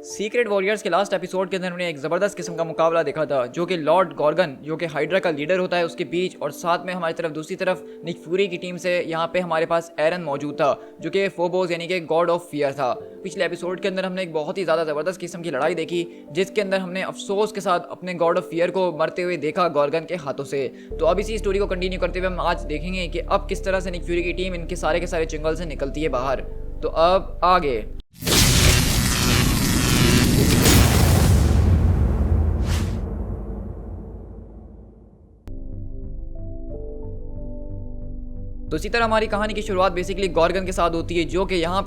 Secret warriors के last episode के अंदर हमने एक ज़बरदस्त किस्म का मुकाबला देखा था जो कि लॉर्ड गॉर्गन जो कि हाइड्रा का लीडर होता है उसके बीच, और साथ में हमारी तरफ दूसरी तरफ निक फ्यूरी की टीम से यहाँ पे हमारे पास एरन मौजूद था जो कि फोबोस यानी कि गॉड ऑफ फियर था। पिछले एपिसोड के अंदर हमने एक बहुत ही ज़्यादा ज़बरदस्त किस्म की लड़ाई देखी जिसके अंदर हमने अफसोस के साथ अपने गॉड ऑफ फियर को मरते हुए देखा गॉर्गन के हाथों से। तो अब इसी स्टोरी को कंटिन्यू करते हुए हम आज देखेंगे कि अब किस तरह से निक फ्यूरी की टीम इनके सारे के सारे चंगल से निकलती है बाहर। तो अब आगे तो इसी तरह हमारी कहानी की शुरुआत बेसिकली गॉर्गन के साथ होती है जो कि यहाँ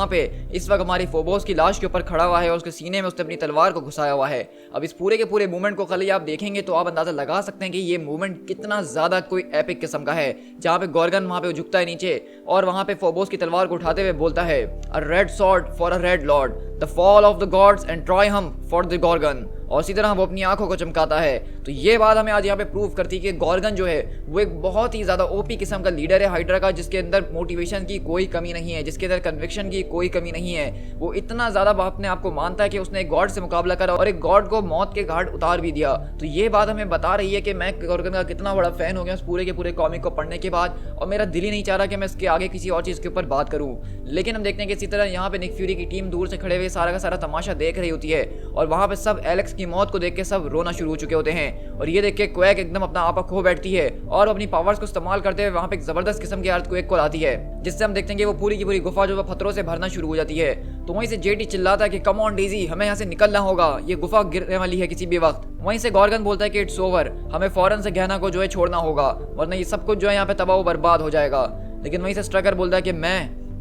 पे इस वक्त हमारी फोबोस की लाश के ऊपर खड़ा हुआ है और उसके सीने में उसने अपनी तलवार को घुसाया हुआ है। अब इस पूरे के पूरे मूवमेंट को खाली आप देखेंगे तो आप अंदाजा लगा सकते हैं कि ये मूवमेंट कितना ज्यादा कोई एपिक किस्म का है, जहाँ पे गॉर्गन वहाँ पे झुकता है नीचे और वहाँ पे फोबोस की तलवार को उठाते हुए बोलता है a red sword for a red lord, the fall of the gods and triumph for the gorgon. और इसी तरह वो अपनी आंखों को चमकाता है। तो ये बात हमें आज यहाँ पे प्रूव करती है कि गॉर्गन जो है वो एक बहुत ही ज़्यादा ओपी किस्म का लीडर है हाइड्रा का, जिसके अंदर मोटिवेशन की कोई कमी नहीं है, जिसके अंदर कन्विक्शन की कोई कमी नहीं है। वो इतना ज़्यादा अपने आप को मानता है कि उसने एक गॉड से मुकाबला करा और एक गॉड को मौत के घाट उतार भी दिया। तो ये बात हमें बता रही है कि मैं गॉर्गन का कितना बड़ा फैन हो गया उस पूरे के पूरे कॉमिक को पढ़ने के बाद, और मेरा दिल ही नहीं चाह रहा कि मैं इसके आगे किसी और चीज़ के ऊपर बात करूँ। लेकिन हम देखते हैं कि इसी तरह यहाँ पे निक फ्यूरी की टीम दूर से खड़े हुए सारा का सारा तमाशा देख रही होती है और वहाँ पे सब एलेक्स की मौत को देख के रोना शुरू हो चुके होते हैं। और ये देख के क्वेक एकदम अपना आपा खो बैठती है और अपनी पावर्स को इस्तेमाल करते हुए वहां पे एक जबरदस्त किस्म की अर्थक्वेक को लाती है, जिससे हम देखते हैं कि वो पूरी की पूरी गुफा जो पत्थरों से भरना शुरू हो जाती है। तो वहीं से जेटी चिल्लाता है कि कम ऑन डेजी, हमें यहाँ से निकलना होगा, ये गुफा गिरने वाली है किसी भी वक्त। वहीं से गॉर्गन बोलता है कि इट्स ओवर, हमें फौरन से गहना को जो है छोड़ना होगा वरना ये सब कुछ जो है यहाँ पे तबाह बर्बाद हो जाएगा। लेकिन वहीं से स्ट्रकर बोलता है कि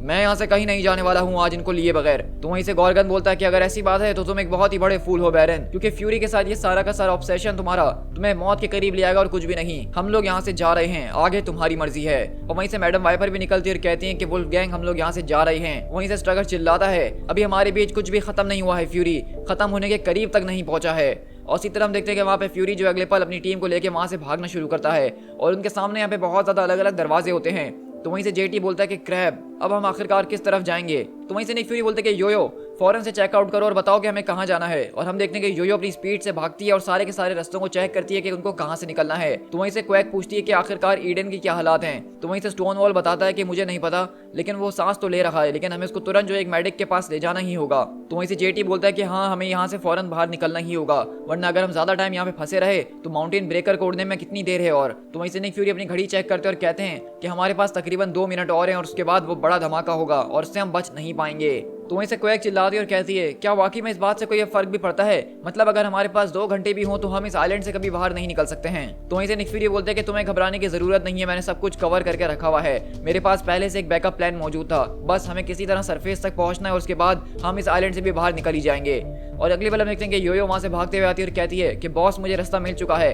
मैं यहाँ से कहीं नहीं जाने वाला हूँ आज इनको लिए बगैर। तो वहीं से गॉर्गन बोलता है कि अगर ऐसी बात है तो तुम एक बहुत ही बड़े फूल हो बैरन, क्योंकि फ्यूरी के साथ ये सारा का सारा ऑब्सेशन तुम्हें मौत के करीब ले आएगा और कुछ भी नहीं। हम लोग यहाँ से जा रहे हैं, आगे तुम्हारी मर्जी है। और वहीं से मैडम वाइपर भी निकलती है और कहती है कि वुल्फ गैंग हम लोग यहाँ से जा रहे हैं। वहीं से स्ट्रगर चिल्लाता है अभी हमारे बीच कुछ भी खत्म नहीं हुआ है, फ्यूरी खत्म होने के करीब तक नहीं पहुंचा है। और इसी तरह हम देखते हैं कि वहाँ पे फ्यूरी जो अगले पल अपनी टीम को लेकर वहाँ से भागना शुरू करता है और उनके सामने यहाँ पे बहुत ज्यादा अलग अलग दरवाजे होते हैं। तो वहीं से जेटी बोलता है कि क्रैब अब हम आखिरकार किस तरफ जाएंगे। तो वहीं से निक फ्यूरी बोलते हैं कि योयो फौरन से चेकआउट करो और बताओ कि हमें कहाँ जाना है। और हम देखते हैं कि योयो अपनी स्पीड से भागती है और सारे के सारे रास्तों को चेक करती है कि उनको कहाँ से निकलना है। तो वहीं से क्वेक पूछती है कि आखिरकार ईडन की क्या हालात हैं। तो वहीं से स्टोन वॉल बताता है कि मुझे नहीं पता, लेकिन वो सांस तो ले रहा है, लेकिन हमें उसको तुरंत जो एक मेडिक के पास ले जाना ही होगा। तो वहीं से जेटी बोलता है कि हाँ हमें यहाँ से फौरन बाहर निकलना ही होगा, वरना अगर हम ज्यादा टाइम यहाँ पे फंसे रहे तो माउंटेन ब्रेकर को उड़ने में कितनी देर है। और तो वहीं से निक फ्यूरी अपनी घड़ी चेक करते और कहते हैं कि हमारे पास तकरीबन 2 मिनट और हैं और उसके बाद वो बड़ा धमाका होगा और उससे हम बच नहीं पाएंगे। तो वहीं से क्वेक चिल्लाती है और कहती है क्या वाकई में इस बात से कोई फर्क भी पड़ता है, मतलब अगर हमारे पास 2 घंटे भी हो तो हम इस आइलैंड से कभी बाहर नहीं निकल सकते हैं। तो वहीं से निक फ्यूरी बोलते हैं कि तुम्हें घबराने की जरूरत नहीं है, मैंने सब कुछ कवर करके रखा हुआ है, मेरे पास पहले से एक बैकअप प्लान मौजूद था, बस हमें किसी तरह सरफेस तक पहुंचना है और उसके बाद हम इस आइलैंड से भी बाहर निकल ही जाएंगे। और अगली बार हम देखते हैं कि योयो वहां से भागते हुए आती है और कहती है कि बॉस मुझे रास्ता मिल चुका है,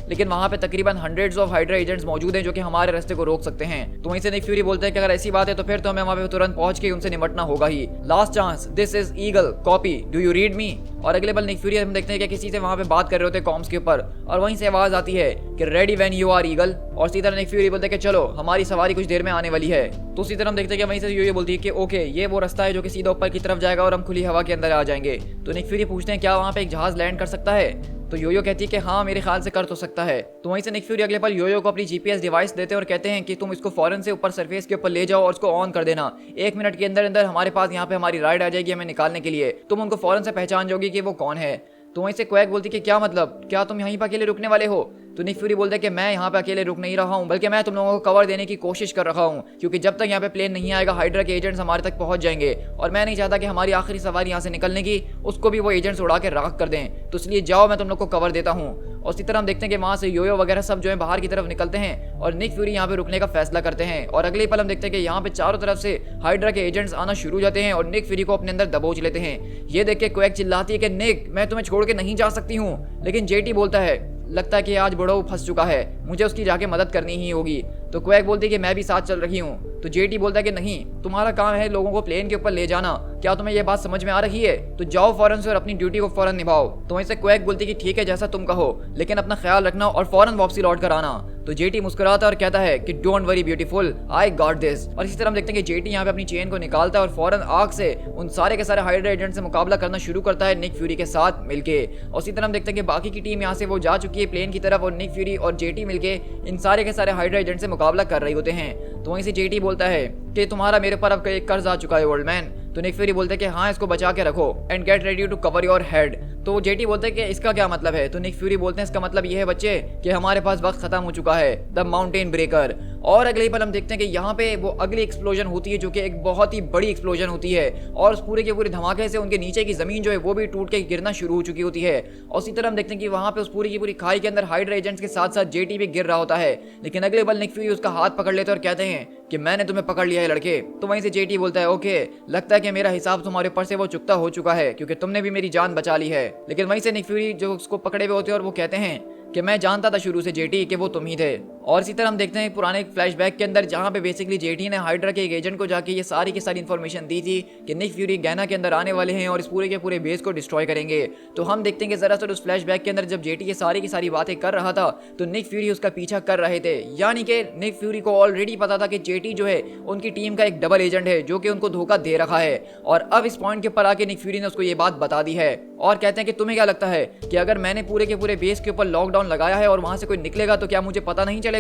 लेकिन वहां पे तकरीबन हंड्रेड्स ऑफ हाइड्रा एजेंट्स मौजूद हैं जो कि हमारे रास्ते को रोक सकते हैं। तो वहीं से निक फ्यूरी बोलते हैं कि अगर ऐसी बात है तो फिर तो हमें वहां पे तुरंत पहुंच के उनसे निपटना होगा ही। Last chance, this is eagle copy, do you read me. और अगले पल निक फ्यूरी हम देखते हैं कि किसी से वहां पे बात कर रहे होते हैं कॉम्स के ऊपर और वहीं से आवाज आती है कि ready when you are eagle. और सीधा निक फ्यूरी बोलते हैं कि चलो हमारी सवारी कुछ देर में आने वाली है। तो उसी तरह हम देखते हैं कि वहीं से योयो बोलती है कि ओके ये वो रास्ता है जो कि सीधा ऊपर की तरफ जाएगा और हम खुली हवा के अंदर आ जाएंगे। तो निक फ्यूरी पूछते हैं क्या वहां पे एक जहाज लैंड कर सकता है। तो योयो कहती है कि हाँ मेरे ख्याल से कर तो सकता है। तो वहीं से निक फ्यूरी अगले पल योयो को अपनी जीपीएस डिवाइस देते हैं और कहते हैं कि तुम इसको फौरन से ऊपर सरफेस के ऊपर ले जाओ और उसको ऑन कर देना, 1 मिनट के अंदर अंदर हमारे पास यहाँ पे हमारी राइड आ जाएगी हमें निकालने के लिए, तुम उनको फौरन से पहचान जाओगी कि वो कौन है। तो वहीं से क्वेक बोलती कि क्या मतलब, क्या तुम यहीं पर अकेले रुकने वाले हो। तो निक फ्यूरी बोलता है कि मैं यहाँ पे अकेले रुक नहीं रहा हूँ, बल्कि मैं तुम लोगों को कवर देने की कोशिश कर रहा हूँ, क्योंकि जब तक यहाँ पे प्लेन नहीं आएगा हाइड्रा के एजेंट्स हमारे तक पहुंच जाएंगे और मैं नहीं चाहता कि हमारी आखिरी सवारी यहाँ से निकलने की उसको भी वो एजेंट्स उड़ा के राख कर दें। तो इसलिए जाओ मैं तुम लोग को कवर देता हूँ। और इसी तरह हम देखते हैं कि वहाँ से योयो वगैरह सब जो है बाहर की तरफ निकलते हैं और निक फ्यूरी यहाँ पे रुकने का फैसला करते हैं। और अगले पल हम देखते हैं कि यहाँ पे चारों तरफ से हाइड्रा के एजेंट्स आना शुरू हो जाते हैं और निक फ्यूरी को अपने अंदर दबोच लेते हैं। ये देख के क्वेक चिल्लाती है कि निक मैं तुम्हें छोड़ के नहीं जा सकती हूँ। लेकिन जेटी बोलता है लगता है कि आज बुढ़ऊ फंस चुका है, मुझे उसकी जाके मदद करनी ही होगी। तो क्वेक बोलती है कि मैं भी साथ चल रही हूँ। तो जेटी बोलता है कि नहीं, तुम्हारा काम है लोगों को प्लेन के ऊपर ले जाना, क्या तुम्हें यह बात समझ में आ रही है? तो जाओ फौरन से और अपनी ड्यूटी को फौरन निभाओ। तो वहीं से क्वेक बोलती है कि ठीक है जैसा तुम कहो, लेकिन अपना ख्याल रखना और फौरन वापसी लौट कर आना। तो जेटी मुस्कुराता और कहता है कि don't worry beautiful, I got this. और इसी तरह हम देखते हैं कि जेटी यहाँ पे अपनी चेन को निकालता है और फौरन आग से उन सारे के सारे हाइड्रा एजेंट से मुकाबला करना शुरू करता है निक फ्यूरी के साथ मिलके। और इसी तरह हम देखते हैं कि बाकी की टीम यहाँ से वो जा चुकी है प्लेन की तरफ और निक फ्यूरी और जेटी मिलके इन सारे के सारे हाइड्रा एजेंट से मुकाबला कर रहे होते हैं। तो वहीं से जेटी बोलता है कि तुम्हारा मेरे पर अब एक कर्ज आ चुका है ओल्ड मैन। तो निक फ्यूरी बोलते हैं कि हाँ, इसको बचा के रखो and get ready to cover your head. तो जेटी बोलते हैं कि इसका क्या मतलब है। तो निक फ्यूरी बोलते हैं इसका मतलब ये है बच्चे कि हमारे पास वक्त खत्म हो चुका है, द माउंटेन ब्रेकर। और अगले ही पल हम देखते हैं कि यहाँ पे वो अगली एक्सप्लोजन होती है जो कि एक बहुत ही बड़ी एक्सप्लोजन होती है और उस पूरे के पूरे धमाके से उनके नीचे की जमीन जो है वो भी टूट के गिरना शुरू हो चुकी होती है। और उसी तरह हम देखते हैं कि वहाँ पे उस पूरी की पूरी खाई के अंदर हाइड्रा एजेंट्स के साथ साथ जेटी भी गिर रहा होता है। लेकिन अगले पल निक फ्यूरी उसका हाथ पकड़ लेते हैं और कहते हैं कि मैंने तुम्हें पकड़ लिया है लड़के। तो वहीं से जेटी बोलता है ओके, लगता है कि मेरा हिसाब तुम्हारे ऊपर से वो चुकता हो चुका है क्योंकि तुमने भी मेरी जान बचा ली है। लेकिन वहीं से निक फ्यूरी जो उसको पकड़े हुए होते हैं और वो कहते हैं कि मैं जानता था शुरू से जेटी कि वो तुम ही थे। और इसी तरह हम देखते हैं पुराने फ्लैशबैक के अंदर जहां पे बेसिकली जेटी ने हाइड्रा के एक एजेंट को जाके ये सारी की सारी इन्फॉर्मेशन दी थी कि निक फ्यूरी गैना के अंदर आने वाले हैं और इस पूरे के पूरे बेस को डिस्ट्रॉय करेंगे। तो हम देखते हैं कि दरअसल उस फ्लैशबैक के अंदर जब जेटी ये सारी की सारी बातें कर रहा था तो निक फ्यूरी उसका पीछा कर रहे थे, यानी कि निक फ्यूरी को ऑलरेडी पता था कि जेटी जो है उनकी टीम का एक डबल एजेंट है जो कि उनको धोखा दे रखा है। और अब इस पॉइंट के ऊपर आके निक फ्यूरी ने उसको ये बात बता दी है और कहते हैं कि तुम्हें क्या लगता है कि अगर मैंने पूरे के पूरे बेस के ऊपर लॉकडाउन लगाया है और वहां से कोई निकलेगा तो क्या मुझे पता नहीं चलेगा?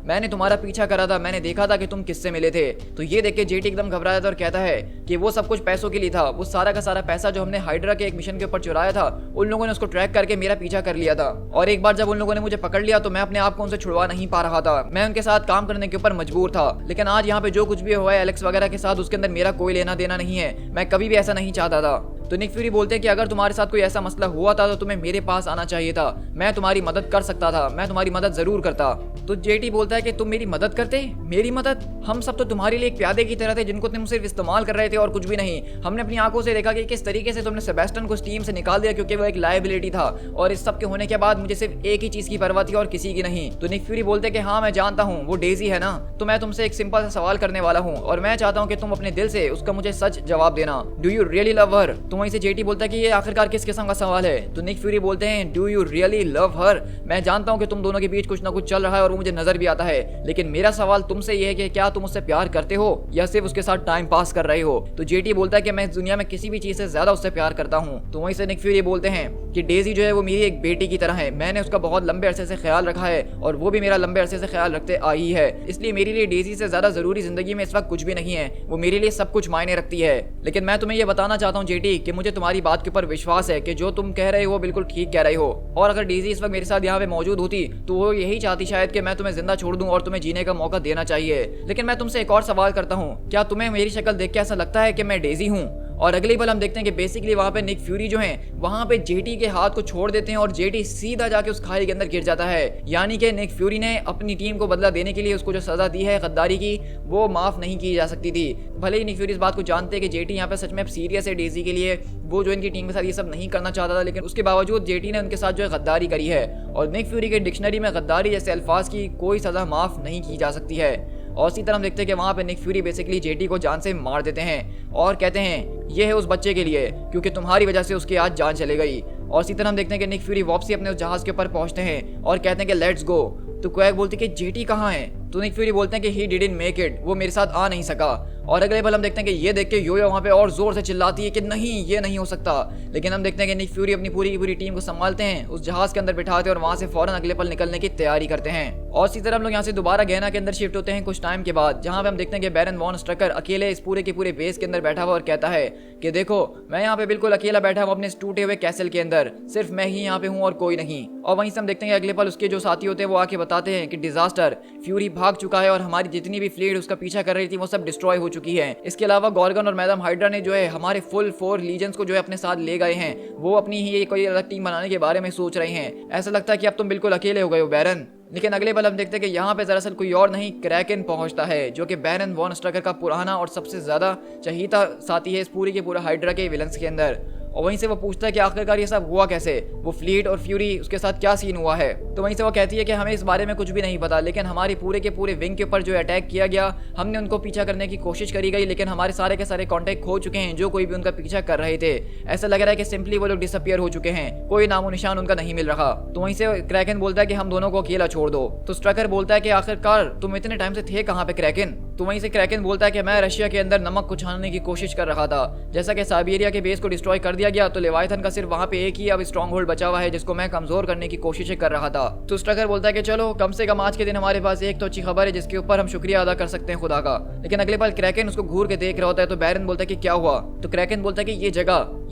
मैंने तुम्हारा पीछा करा था, मैंने देखा था कि तुम किससे मिले थे। तो ये देख के जेटी एकदम घबरा जाता और कहता है कि वो सब कुछ पैसों के लिए था, वो सारा का सारा पैसा जो हमने हाइड्रा के एक मिशन के ऊपर चुराया था उन लोगों ने उसको ट्रैक करके मेरा पीछा कर लिया था। और एक बार जब उन लोगों ने मुझे पकड़ लिया तो मैं अपने आप को उनसे छुड़वा नहीं पा रहा था, मैं उनके साथ काम करने के ऊपर मजबूर था। लेकिन आज यहाँ पे जो कुछ भी हुआ है एलेक्स वगैरह के साथ उसके अंदर मेरा कोई लेना देना नहीं है, मैं कभी भी ऐसा नहीं चाहता था। तो निक फ्यूरी बोलते हैं कि अगर तुम्हारे साथ कोई ऐसा मसला हुआ था तो तुम्हें मेरे पास आना चाहिए था, मैं तुम्हारी मदद कर सकता था, मैं तुम्हारी मदद जरूर करता। तो जेटी बोलता है कि तुम मेरी मदद करते? मेरी मदद? हम सब तो तुम्हारे लिए एक प्यादे की तरह थे जिनको तुम सिर्फ इस्तेमाल कर रहे थे और कुछ भी नहीं। हमने अपनी आंखों से देखा कि किस तरीके से तुमने सेबेस्टियन को इस टीम से निकाल दिया क्योंकि वो एक लायबिलिटी था और इस सब के होने के बाद मुझे सिर्फ एक ही चीज की परवाह थी और किसी की नहीं। तो निक फ्यूरी बोलते हैं कि हाँ मैं जानता हूँ वो डेजी है ना, तो मैं तुमसे एक सिंपल सा सवाल करने वाला हूँ और मैं चाहता हूँ कि तुम अपने दिल से उसका मुझे सच जवाब देना। डू यू रियली लव हर? तो वहीं से जेटी बोलता है कि ये आखिरकार किस किस्म का सवाल है? तो निक फ्यूरी बोलते हैं डू यू रियली लव हर? मैं जानता हूं कि तुम दोनों के बीच कुछ ना कुछ चल रहा है और वो मुझे नजर भी आता है, लेकिन मेरा सवाल तुमसे ये है कि क्या तुम उससे प्यार करते हो या सिर्फ उसके साथ टाइम पास कर रहे हो? तो जेटी बोलता है कि मैं इस दुनिया में किसी भी चीज से ज्यादा उससे प्यार करता हूं। तो वहीं से निक फ्यूरी बोलते हैं कि डेजी जो है वो मेरी एक बेटी की तरह है, मैंने उसका बहुत लंबे अरसे से ख्याल रखा है और वो भी मेरा लंबे अरसे से ख्याल रखते आई है, इसलिए मेरे लिए डेजी से ज्यादा जरूरी जिंदगी में इस वक्त कुछ भी नहीं है, वो मेरे लिए सब कुछ मायने रखती है। लेकिन मैं तुम्हें यह बताना चाहता हूँ जेटी कि मुझे तुम्हारी बात के ऊपर विश्वास है कि जो तुम कह रहे हो बिल्कुल ठीक कह रहे हो और अगर डेजी इस वक्त मेरे साथ यहाँ पे मौजूद होती तो वो यही चाहती शायद कि मैं तुम्हें जिंदा छोड़ दूं और तुम्हें जीने का मौका देना चाहिए। लेकिन मैं तुमसे एक और सवाल करता हूँ, क्या तुम्हें मेरी शक्ल देख के ऐसा लगता है कि मैं डेजी हूँ? और अगली पल हम देखते हैं कि बेसिकली वहां पे निक फ्यूरी जो हैं वहां पे जेटी के हाथ को छोड़ देते हैं और जेटी सीधा जाके उस खाई के अंदर गिर जाता है। यानी कि निक फ्यूरी ने अपनी टीम को बदला देने के लिए उसको जो सजा दी है गद्दारी की वो माफ नहीं की जा सकती थी। भले ही निक फ्यूरी इस बात को जानते हैं कि जेटी यहाँ पे सच में सीरियस है डेजी के लिए, वो जो इनकी टीम के साथ ये सब नहीं करना चाहता था, लेकिन उसके बावजूद जेटी ने उनके साथ जो है गद्दारी करी है। और निक फ्यूरी के डिक्शनरी में गद्दारी जैसे अल्फाज की कोई सजा माफ नहीं की जा सकती है। और इसी तरह हम देखते हैं कि वहाँ पे निक फ्यूरी बेसिकली जेटी को जान से मार देते हैं और कहते हैं ये है उस बच्चे के लिए क्योंकि तुम्हारी वजह से उसकी आज जान चले गई। और इसी तरह हम देखते हैं कि निक फ्यूरी वापसी अपने उस जहाज के ऊपर पहुंचते हैं और कहते हैं कि लेट्स गो। तो क्वैक बोलती है कि जेटी कहाँ है? तो निक फ्यूरी बोलते हैं कि ही डिडंट मेक इट, वो मेरे साथ आ नहीं सका। और अगले पल हम देखते हैं कि ये देख के योयो वहाँ पे और जोर से चिल्लाती है कि नहीं ये नहीं हो सकता। लेकिन हम देखते हैं कि निक फ्यूरी अपनी पूरी की पूरी टीम को संभालते हैं, उस जहाज के अंदर बिठाते हैं और वहाँ से फौरन अगले पल निकलने की तैयारी करते हैं। और इसी तरह हम लोग यहाँ से दोबारा गहना के अंदर शिफ्ट होते हैं कुछ टाइम के बाद, जहाँ पे हम देखते हैं कि बैरन वॉन स्ट्रकर अकेले इस पूरे के पूरे बेस के अंदर बैठा हुआ और कहता है कि देखो मैं यहाँ पे बिल्कुल अकेला बैठा हूँ अपने टूटे हुए कैसल के अंदर, सिर्फ मैं ही यहाँ पे हूँ और कोई नहीं। और वहीं से हम देखते हैं कि अगले पल उसके जो साथी होते हैं वो आके बताते हैं कि डिजास्टर, फ्यूरी भाग चुका है और हमारी जितनी भी फ्लीट उसका पीछा कर रही थी वो सब डिस्ट्रॉय हो चुकी है। इसके अलावा गॉर्गन और मैडम हाइड्रा ने जो है हमारे फुल 4 लीजेंड्स को जो है अपने साथ ले गए हैं, वो अपनी ही कोई अलग टीम बनाने के बारे में सोच रहे हैं। ऐसा लगता है कि अब तुम बिल्कुल अकेले हो गए हो बैरन। लेकिन अगले पल हम देखते हैं कि यहाँ पे दरअसल कोई और नहीं क्रैकन पहुंचता है जो कि बैरन वॉन स्ट्रकर का पुराना और सबसे ज्यादा चहीता साथी है इस पूरी के पूरा हाइड्रा के विलन्स के अंदर। और वहीं से वो पूछता है कि आखिरकार ये सब हुआ कैसे, वो फ्लीट और फ्यूरी उसके साथ क्या सीन हुआ है। तो वहीं से वो कहती है कि हमें इस बारे में कुछ भी नहीं पता, लेकिन हमारी पूरे के पूरे विंग के ऊपर जो अटैक किया गया, हमने उनको पीछा करने की कोशिश करी गई, लेकिन हमारे सारे के सारे कॉन्टैक्ट खो चुके हैं जो कोई भी उनका पीछा कर रहे थे। ऐसा लग रहा है कि सिंपली वो लोग डिसअपियर हो चुके हैं, कोई नामो निशान उनका नहीं मिल रहा। तो वहीं से क्रैकन बोलता है कि हम दोनों को अकेला छोड़ दो। तो स्ट्रकर बोलता है कि आखिरकार तुम इतने टाइम से थे कहाँ पे क्रैकन। तो वहीं से क्रैकन बोलता है कि मैं रशिया के अंदर नमक को छानने की कोशिश कर रहा था। जैसा कि साइबेरिया के बेस को डिस्ट्रॉय कर दिया गया, तो लेवाइथन का सिर्फ वहां पे एक ही अब स्ट्रॉन्ग होल्ड बचा हुआ है जिसको मैं कमजोर करने की कोशिश कर रहा था। तो स्ट्रकर बोलता है कि चलो कम से कम आज के दिन हमारे पास एक तो अच्छी खबर है जिसके ऊपर हम शुक्रिया अदा कर सकते हैं खुदा का। लेकिन अगले पल क्रैकन उसको घूर के देख रहा होता है। तो बैरन बोलता है कि क्या हुआ। तो क्रैकन बोलता है कि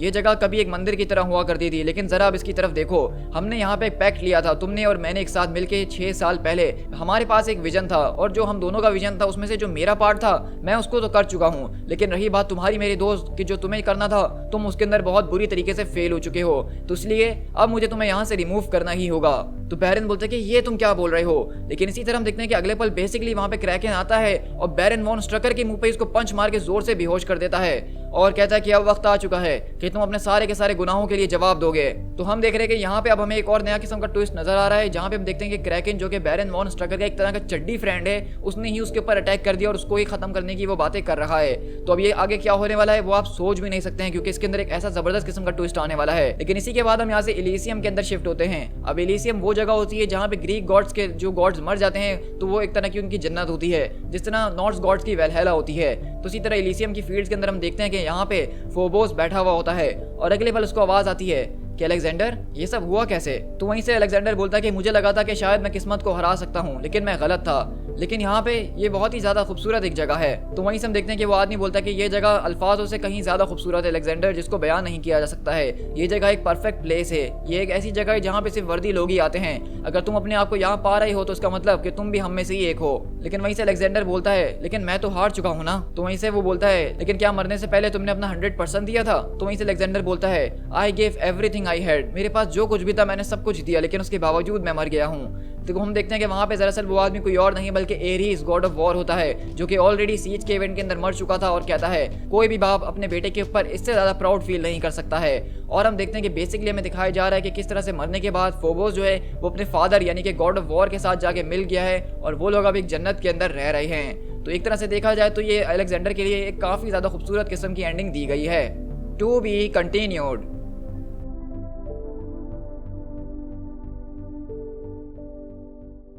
ये जगह कभी एक मंदिर की तरह हुआ करती थी, लेकिन जरा अब इसकी तरफ देखो, हमने यहाँ पे एक पैक्ट लिया था, तुमने और मैंने एक साथ मिलके 6 साल पहले। हमारे पास एक विजन था और जो हम दोनों का विजन था उसमें से जो मेरा पार्ट था मैं उसको तो कर चुका हूँ, लेकिन रही बात तुम्हारी मेरे दोस्त की जो तुम्हें करना था, तुम उसके अंदर बहुत बुरी तरीके से फेल हो चुके हो, तो इसलिए अब मुझे तुम्हें यहाँ से रिमूव करना ही होगा। तो बैरन बोलते हैं कि ये तुम क्या बोल रहे हो। लेकिन इसी तरह हम देखते हैं कि अगले पल बेसिकली वहां पे क्रैकन आता है और बैरन वॉन स्ट्रकर के मुंह पे इसको पंच मार के जोर से बेहोश कर देता है और कहता है कि अब वक्त आ चुका है कि तुम अपने सारे के सारे गुनाहों के लिए जवाब दोगे। तो हम देख रहे हैं कि यहाँ पे अब हमें एक और नया किस्म का ट्विस्ट नजर आ रहा है, जहाँ पे हम देखते हैं कि क्रैकन जो कि बैरन वॉन स्ट्रकर का एक तरह का चड्डी फ्रेंड है, उसने ही उसके ऊपर अटैक कर दिया और उसको ही खत्म करने की वो बातें कर रहा है। तो अब ये आगे क्या होने वाला है वो आप सोच भी नहीं सकते हैं, क्योंकि इसके अंदर एक ऐसा जबरदस्त किस्म का ट्विस्ट आने वाला है। लेकिन इसी के बाद हम यहाँ से इलीसियम के अंदर शिफ्ट होते हैं। अब इलीसियम वो जगह होती है जहाँ पे ग्रीक गॉड्स के जो गॉड्स मर जाते हैं तो वो एक तरह की उनकी जन्नत होती है, जिस तरह नॉर्स गॉड्स की वैल्हैला होती है। तो इसी तरह इलीसियम की फील्ड्स के अंदर हम देखते हैं कि यहाँ पे फोबोस बैठा हुआ होता है और अगले पल उसको आवाज आती है कि अलेक्जेंडर ये सब हुआ कैसे। तो वहीं से अलेक्जेंडर बोलता है कि मुझे लगा था कि शायद मैं किस्मत को हरा सकता हूँ, लेकिन मैं गलत था। लेकिन यहाँ पे ये बहुत ही ज्यादा खूबसूरत एक जगह है। तो वहीं से हम देखते हैं कि वो आदमी बोलता है कि ये जगह अल्फाजों से कहीं ज्यादा खूबसूरत है अलेक्जेंडर, जिसको बयान नहीं किया जा सकता है। ये जगह एक परफेक्ट प्लेस है, ये एक ऐसी जगह है जहाँ पे सिर्फ वर्दी लोग ही आते हैं। अगर तुम अपने आप को यहाँ पा रहे हो तो उसका मतलब कि तुम भी हम में से ही एक हो। लेकिन वहीं से अलेक्जेंडर बोलता है लेकिन मैं तो हार चुका हूँ ना। तो वहीं से वो बोलता है लेकिन क्या मरने से पहले तुमने अपना 100% दिया था। तो वहीं से अलेक्जेंडर बोलता है I gave everything I had, मेरे पास जो कुछ भी था मैंने सब कुछ दिया, लेकिन उसके बावजूद मैं मर गया हूँ। तो हम देखते हैं कि वहाँ पे दरअसल वो आदमी कोई और नहीं बल्कि एरीज गॉड ऑफ वॉर होता है, जो कि ऑलरेडी सीज के इवेंट के अंदर मर चुका था और कहता है कोई भी बाप अपने बेटे के ऊपर इससे ज्यादा प्राउड फील नहीं कर सकता है। और हम देखते हैं कि बेसिकली हमें दिखाया जा रहा है कि किस तरह से मरने के बाद फोबोस जो है वो अपने फादर यानी कि गॉड ऑफ वॉर के साथ जाके मिल गया है और वो लोग अब एक जन्नत के अंदर रह रहे हैं। तो एक तरह से देखा जाए तो ये अलेक्जेंडर के लिए एक काफी ज्यादा खूबसूरत किस्म की एंडिंग दी गई है। To be continued.